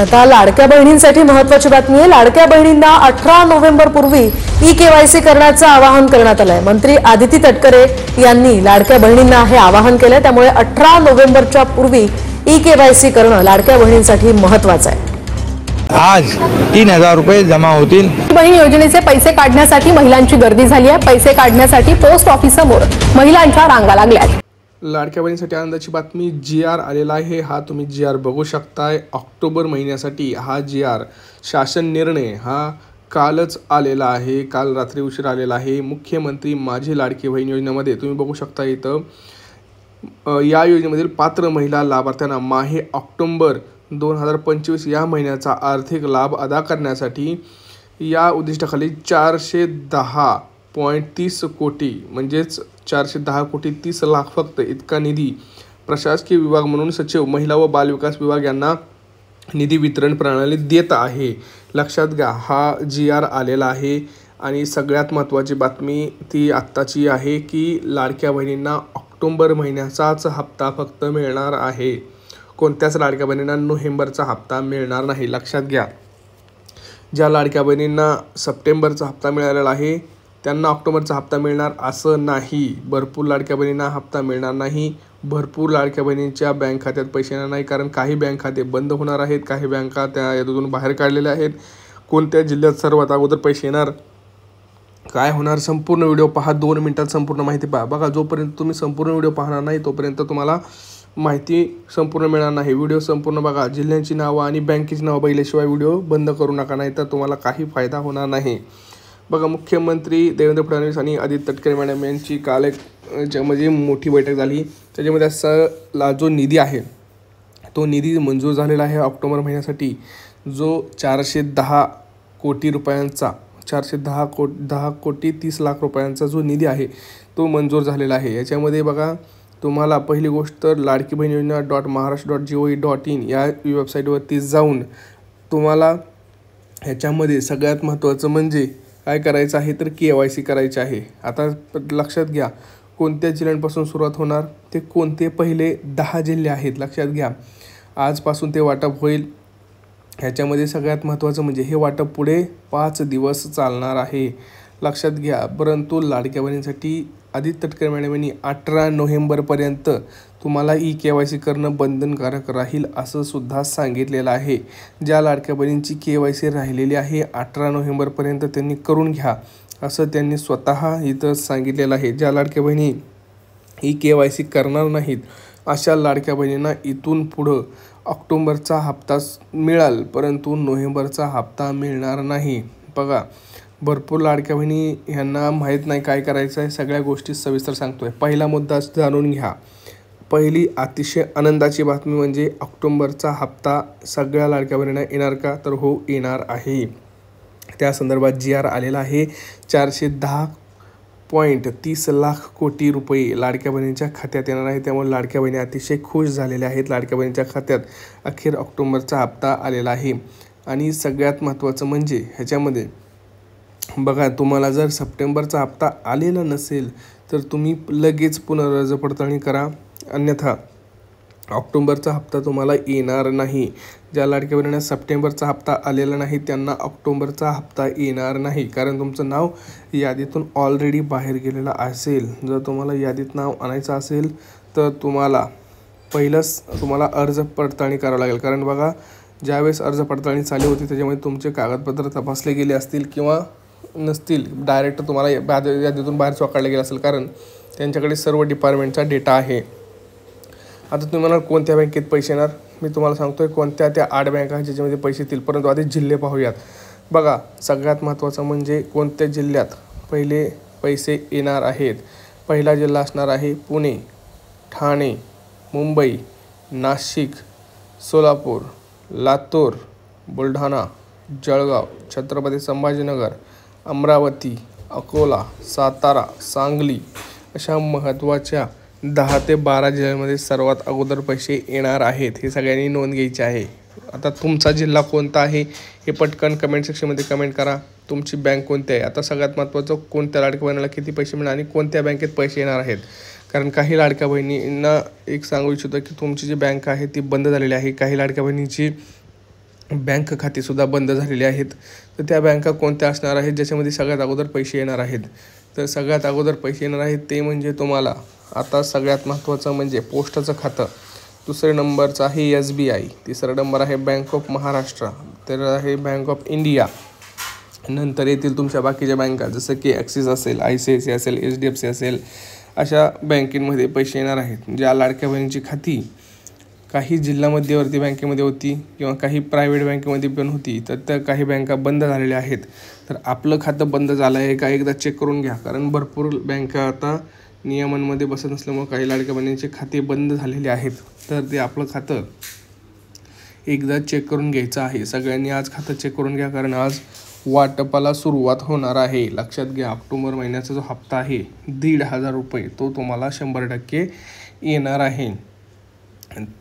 आता लाडक्या बहिणींसाठी महत्त्वाची बातमी आहे। लाडक्या बहिणींना 18 नोव्हेंबर पूर्वी ई-केवायसी करण्याचं आवाहन करण्यात आलंय। मंत्री आदिती तटकरे यांनी लाडक्या बहिणींना हे आवाहन केलंय, त्यामुळे 18 नोव्हेंबरच्या पूर्वी ई-केवायसी करणं लाडक्या बहिणींसाठी महत्त्वाचं आहे। आज 3000 रुपये जमा होतील। बहीण योजनेचे पैसे काढण्यासाठी महिलांची गर्दी झाली आहे। पैसे काढण्यासाठी पोस्ट ऑफिससमोर महिलांच्या रांगा लागल्यात। लाडक्या बहिणीसाठी आनंदाची बातमी, जी.आर. आलेला आहे। हा तुम्ही जी.आर. बघू शकताय। ऑक्टोबर महिन्यासाठी हा जी.आर. शासन निर्णय हा कालच आलेला आहे, काल रात्री उशीर आलेला आहे। मुख्यमंत्री माझी लाडकी बहीण योजनेमध्ये तुम्ही बघू शकता इथं या योजनेमधील पात्र महिला लाभार्थ्यांना माहे ऑक्टोबर 2025 या महिन्याचा आर्थिक लाभ अदा करण्यासाठी या उद्दिष्टाखाली 410.30 कोटी म्हणजेच 410 कोटी 30 लाख फक्त इतका निधी प्रशासकीय विभाग म्हणून सचिव महिला व बालविकास विभाग यांना निधी वितरण प्रणाली देत आहे। लक्षात घ्या, हा जी.आर. आलेला आहे। आणि सगळ्यात महत्त्वाची बातमी ती आत्ताची आहे की लाडक्या बहिणींना ऑक्टोबर महिन्याचाच हप्ता फक्त मिळणार आहे। कोणत्याच लाडक्या बहिणींना नोव्हेंबरचा हप्ता मिळणार नाही। लक्षात घ्या, ज्या लाडक्या बहिणींना सप्टेंबरचा हप्ता मिळालेला आहे त्यांना ऑक्टोबरचा हप्ता मिळणार असं नाही। भरपूर लाडक्या बहिणींना हप्ता मिळणार नाही। भरपूर लाडक्या बहिणींच्या बँक खात्यात पैसे येणार नाही, कारण काही बँक खाते बंद होणार आहेत, काही बँका त्या यातून बाहेर काढलेल्या आहेत। कोणत्या जिल्ह्यात सर्वात अगोदर पैसे येणार, काय होणार, संपूर्ण व्हिडिओ पहा। 2 मिनिटात संपूर्ण माहिती पहा। बघा, जोपर्यंत तुम्ही संपूर्ण व्हिडिओ पाहणार नाही तोपर्यंत तुम्हाला माहिती संपूर्ण मिळणार नाही। व्हिडिओ संपूर्ण बघा। जिल्ह्यांची नावं आणि बँकेची नावं बघितल्याशिवाय व्हिडिओ बंद करू नका, नाही तर तुम्हाला काही फायदा होणार नाही। बघा, मुख्यमंत्री देवेंद्र फडणवीस आणि आदिती तटकरे मॅडम यांची काल एक ज्यामध्ये मोठी बैठक झाली। त्याच्यामध्ये असा जो निधी आहे तो निधी मंजूर झालेला आहे ऑक्टोबर महिन्यासाठी, जो 410 कोटी रुपयांचा 10 कोटी 30 लाख रुपयांचा जो निधी आहे तो मंजूर झालेला आहे। याच्यामध्ये बघा, तुम्हाला पहिली गोष्ट तर लाडकी बहीण योजना .महाराष्ट्र.gov.in या वेबसाईटवरती जाऊन तुम्हाला ह्याच्यामध्ये सगळ्यात महत्त्वाचं म्हणजे काय करायचं आहे तर KYC करायची आहे। आता लक्षात घ्या, कोणत्या जिल्ह्यांपासून सुरुवात होणार, ते कोणते पहिले 10 जिल्हे आहेत लक्षात घ्या। आजपासून ते वाटप होईल। ह्याच्यामध्ये सगळ्यात महत्त्वाचं म्हणजे हे वाटप पुढे 5 दिवस चालणार आहे, लक्षात घ्या। परंतु लाडक्या बहिणींसाठी आदिती तटकरे मॅडम यांनी 18 नोव्हेंबरपर्यंत तुम्हाला ई-KYC करणं बंधनकारक राहील असं सुद्धा सांगितलेलं आहे। ज्या लाडक्या बहिणींची KYC राहिलेली आहे 18 नोव्हेंबरपर्यंत त्यांनी करून घ्या असं त्यांनी स्वतः इथं सांगितलेलं आहे। ज्या लाडक्या बहिणी ई-KYC करणार नाहीत अशा लाडक्या बहिणींना इथून पुढं ऑक्टोबरचा हप्ता मिळाल, परंतु नोव्हेंबरचा हप्ता मिळणार नाही। बघा, भरपूर लाडक्या बहिणी ह्यांना माहीत नाही काय करायचं आहे। सगळ्या गोष्टी सविस्तर सांगतोय। पहिला मुद्दा जाणून घ्या। पहिली अतिशय आनंदाची बातमी म्हणजे ऑक्टोबरचा हप्ता सगळ्या लाडक्या बहिणींना येणार का, तर हो येणार आहे। त्या संदर्भात जी.आर. आलेला आहे। 410.30 लाख कोटी रुपये लाडक्या बहिणींच्या खात्यात येणार आहे। त्यामुळे लाडक्या बहिणी अतिशय खुश झालेल्या आहेत। लाडक्या बहिणींच्या खात्यात अखेर ऑक्टोबरचा हप्ता आलेला आहे। आणि सगळ्यात महत्त्वाचं म्हणजे ह्याच्यामध्ये बघा, तुम्हाला जर सप्टेंबरचा हप्ता आलेला नसेल तर तुम्ही लगेच पुनर्र्ज पडताळणी करा, अन्यथा ऑक्टोबरचा हप्ता तुम्हाला येणार नाही। ज्या लाडक्या बहिणींना सप्टेंबरचा हप्ता आलेला नाही त्यांना ऑक्टोबरचा हप्ता येणार नाही, कारण तुमचं नाव यादीतून ऑलरेडी बाहेर गेलेलं असेल। जर तुम्हाला यादीत नाव आणायचं असेल तर तुम्हाला पहिलंच अर्ज पडताळणी करावं लागेल, कारण बघा, ज्यावेळेस अर्ज पडताळणी चालू होती त्याच्यामध्ये तुमचे कागदपत्र तपासले गेले असतील किंवा नसतील, डायरेक्ट तुम्हाला यादीतून बाहेर चोकाडले गेले असेल, कारण त्यांच्याकडे सर्व डिपार्टमेंटचा डेटा आहे। आता तुम्ही म्हणाल कोणत्या बँकेत पैसे येणार, मी तुम्हाला सांगतोय कोणत्या त्या 8 बँका आहेत ज्याच्यामध्ये पैसे येतील। परंतु आधी जिल्हे पाहूयात। बघा, सगळ्यात महत्त्वाचं म्हणजे कोणत्या जिल्ह्यात पहिले पैसे येणार आहेत। पहिला जिल्हा असणार आहे पुणे, ठाणे, मुंबई, नाशिक, सोलापूर, लातूर, बुलढाणा, जळगाव, छत्रपती संभाजीनगर, अमरावती, अकोला, सातारा, सांगली अशा महत्त्वाच्या 10 ते 12 जिल्ह्यांमध्ये सर्वात अगोदर पैसे येणार आहेत। हे सगळ्यांनी नोंद घ्यायची आहे। आता तुमचा जिल्हा कोणता आहे हे पटकन कमेंट सेक्शनमध्ये कमेंट करा। तुमची बँक कोणती आहे। आता सगळ्यात महत्त्वाचं, कोणत्या लाडक्या बहिणीला किती पैसे मिळणार आणि कोणत्या बँकेत पैसे येणार आहेत। कारण काही लाडक्या बहिणींना एक सांगू इच्छितो की तुमची जी बँक आहे ती बंद झालेली आहे। काही लाडक्या बहिणींची बँक खातीसुद्धा बंद झालेली आहेत. तर त्या बँका कोणत्या असणार आहेत ज्याच्यामध्ये सगळ्यात अगोदर पैसे येणार आहेत? तर सगळ्यात अगोदर पैसे येणार आहेत ते म्हणजे तुम्हाला आता सगळ्यात महत्त्वाचं म्हणजे पोस्टाचं खातं, दुसऱ्या नंबरचं आहे SBI, तिसरा नंबर आहे बँक ऑफ महाराष्ट्र, तर आहे बँक ऑफ इंडिया. नंतर येतील तुमच्या बाकीच्या बँका जसं की ॲक्सिस असेल, ICICI असेल, HDFC असेल, अशा बँकेमध्ये पैसे येणार आहेत. ज्या लाडक्या बहिणीची खाती काही जिल्हा मध्यवर्ती बँकेमध्ये होती किंवा काही प्रायव्हेट बँकेमध्ये पण होती, तर त्या काही बँका बंद झालेल्या आहेत. तर आपलं खातं बंद झालं आहे का एकदा चेक करून घ्या, कारण भरपूर बँका आता नियमांमध्ये बसत नसल्यामुळे काही लाडक्या बहिणींचे खाते बंद झालेले आहेत. तर ते आपलं खातं एकदा चेक करून घ्यायचं आहे. सगळ्यांनी आज खातं चेक करून घ्या, कारण आज वाटपाला सुरुवात होणार आहे. लक्षात घ्या, ऑक्टोबर महिन्याचा जो हप्ता आहे 1,500 रुपये तो तुम्हाला 100% येणार आहे.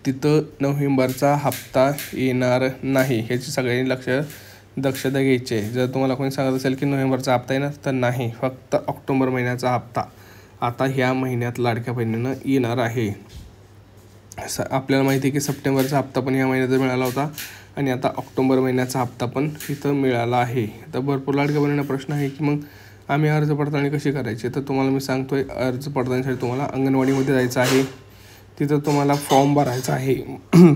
तिथं नोव्हेंबरचा हप्ता येणार नाही, ह्याची सगळ्यांनी दक्षता घ्यायची आहे. जर तुम्हाला कोणी सांगत असेल की नोव्हेंबरचा हप्ता येणार, तर नाही, फक्त ऑक्टोबर महिन्याचा हप्ता आता ह्या महिन्यात लाडक्या बहिणीनं येणार आहे. आपल्याला माहिती आहे की सप्टेंबरचा हप्ता पण ह्या महिन्यात मिळाला होता आणि आता ऑक्टोबर महिन्याचा हप्ता पण इथं मिळाला आहे. तर भरपूर लाडक्या बहिणींना प्रश्न आहे की मग आम्ही अर्ज पडताळणी कशी करायची? तर तुम्हाला मी सांगतोय, अर्ज पडताळणीसाठी तुम्हाला अंगणवाडीमध्ये जायचं आहे. तिथं तुम्हाला फॉर्म भरायचा आहे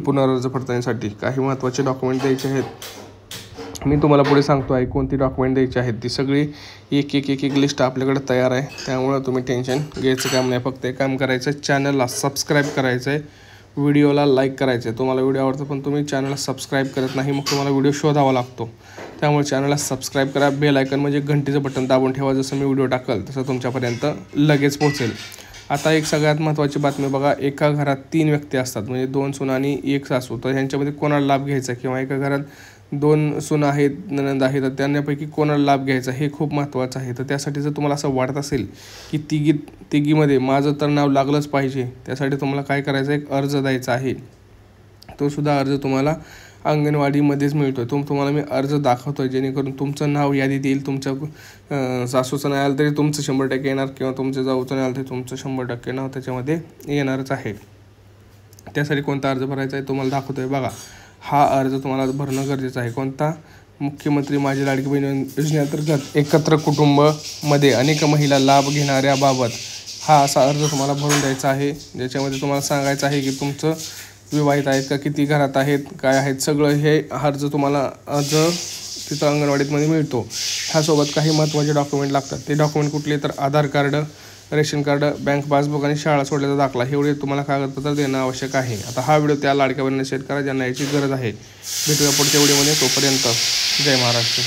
पुनर्अर्ज पडताळणीसाठी. काही महत्त्वाचे डॉक्युमेंट द्यायचे आहेत. मी तुम्हाला पुढे सांगतो आहे कोणती डॉक्युमेंट द्यायची आहेत. ती सगळी एक लिस्ट आपल्याकडे तयार आहे, त्यामुळं तुम्ही टेन्शन घ्यायचं काम नाही. फक्त एक काम करायचं आहे, चॅनलला सबस्क्राईब करायचं आहे, व्हिडिओला लाईक करायचं आहे. तुम्हाला व्हिडिओ आवडतो पण तुम्ही चॅनलला सबस्क्राईब करत नाही, मग तुम्हाला व्हिडिओ शोधावा लागतो. त्यामुळे चॅनलला सबस्क्राईब करा. बेल आयकन म्हणजे घंटीचं बटन दाबून ठेवा. जसं मी व्हिडिओ टाकल तसं तुमच्यापर्यंत लगेच पोहोचेल. आता एक सगळ्यात महत्त्वाची बातमी बघा, एका घरात 3 व्यक्ती असतात, म्हणजे 2 सुना आणि 1 सासू. तर ह्यांच्यामध्ये कोणाला लाभ घ्यायचा, किंवा एका घरात 2 सुना आहेत, नणंद आहे, तर त्यांच्यापैकी कोणाला लाभ घ्यायचा हे खूप महत्त्वाचं आहे. तर त्यासाठी जर तुम्हाला असं वाटत असेल की तिघीमध्ये माझं तर नाव लागलंच पाहिजे, त्यासाठी तुम्हाला काय करायचं, एक अर्ज द्यायचा आहे. तो सुद्धा अर्ज तुम्हाला अंगणवाडीमध्येच मिळतो आहे. तुम्हाला मी अर्ज दाखवतो आहे, जेणेकरून तुमचं नाव यादीत येईल. तुमच्या सासूचं नाही आलं तरी तुमचं 100% येणार, किंवा तुमच्या जाऊचं नाही आलं तरी तुमचं 100% नाव त्याच्यामध्ये येणारच आहे. त्यासाठी कोणता अर्ज भरायचा आहे तुम्हाला दाखवतो आहे बघा. हा अर्ज तुम्हाला भरणं गरजेचं आहे. कोणता? मुख्यमंत्री माझी लाडकी बहीण योजनेअंतर्गत एकत्र कुटुंबमध्ये अनेक महिला लाभ घेणाऱ्याबाबत हा असा अर्ज तुम्हाला भरून द्यायचा आहे, ज्याच्यामध्ये तुम्हाला सांगायचं आहे की तुमचं विवाहित आहेत का, किती घरात आहेत, काय आहेत, सगळं हे अर्ज तुम्हाला तिथं अंगणवाडीमध्ये मिळतो. ह्यासोबत काही महत्त्वाचे डॉक्युमेंट लागतात. ते डॉक्युमेंट कुठले? तर Aadhaar card, ration card, bank passbook आणि शाळा सोडल्याचा दाखला, एवढे तुम्हाला कागदपत्र देणं आवश्यक आहे. आता हा व्हिडिओ त्या लाडक्या बहिणींना शेअर करा ज्यांना याची गरज आहे. भेटूया पुढच्या व्हिडिओमध्ये. तोपर्यंत जय महाराष्ट्र.